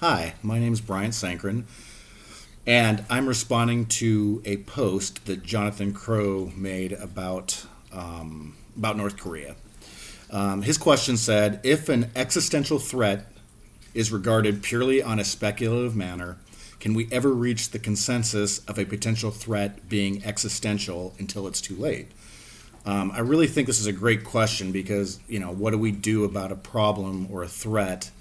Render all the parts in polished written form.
Hi, my name is Brian Sankrin, and I'm responding to a post that Jonathan Crow made about North Korea. His question said, "If an existential threat is regarded purely on a speculative manner, can we ever reach the consensus of a potential threat being existential until it's too late?" I really think this is a great question because, what do we do about a problem or a threat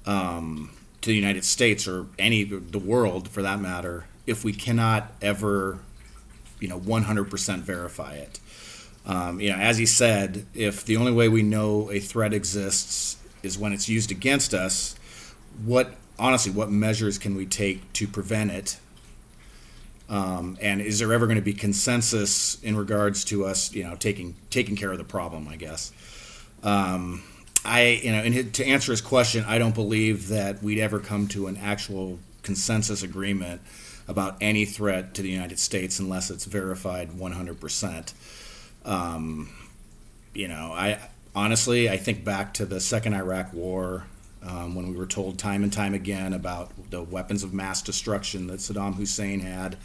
to the United States or the world for that matter if we cannot ever, 100% verify it? As he said, if the only way we know a threat exists is when it's used against us, what measures can we take to prevent it? And is there ever going to be consensus in regards to us, taking care of the problem? I guess. To answer his question, I don't believe that we'd ever come to an actual consensus agreement about any threat to the United States unless it's verified 100%. I think back to the second Iraq War, when we were told time and time again about the weapons of mass destruction that Saddam Hussein had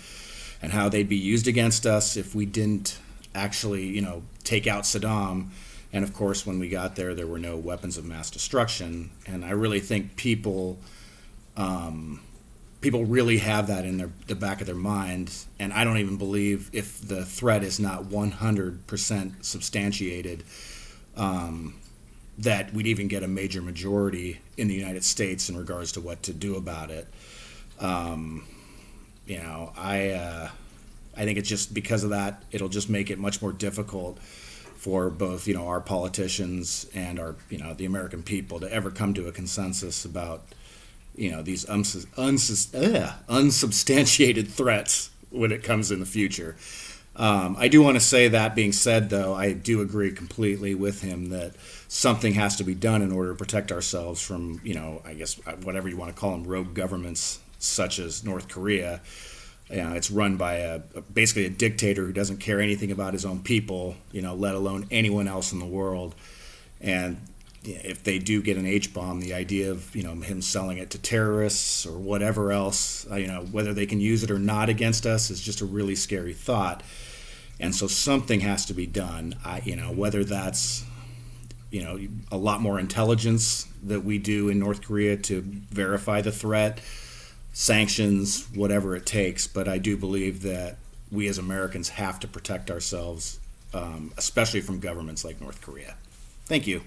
and how they'd be used against us if we didn't actually, take out Saddam. And of course, when we got there, there were no weapons of mass destruction. And I really think people really have that in the back of their mind. And I don't even believe if the threat is not 100% substantiated, that we'd even get a major majority in the United States in regards to what to do about it. I think it's just because of that, it'll just make it much more difficult for both, our politicians and our, the American people to ever come to a consensus about, these unsubstantiated threats when it comes in the future. I do want to say, that being said, though, I do agree completely with him that something has to be done in order to protect ourselves from, I guess, whatever you want to call them, rogue governments such as North Korea. It's run by basically a dictator who doesn't care anything about his own people, let alone anyone else in the world. And if they do get an H-bomb, the idea of, him selling it to terrorists or whatever else, whether they can use it or not against us is just a really scary thought. And so something has to be done, whether that's, a lot more intelligence that we do in North Korea to verify the threat, sanctions, whatever it takes. But I do believe that we as Americans have to protect ourselves, especially from governments like North Korea. Thank you.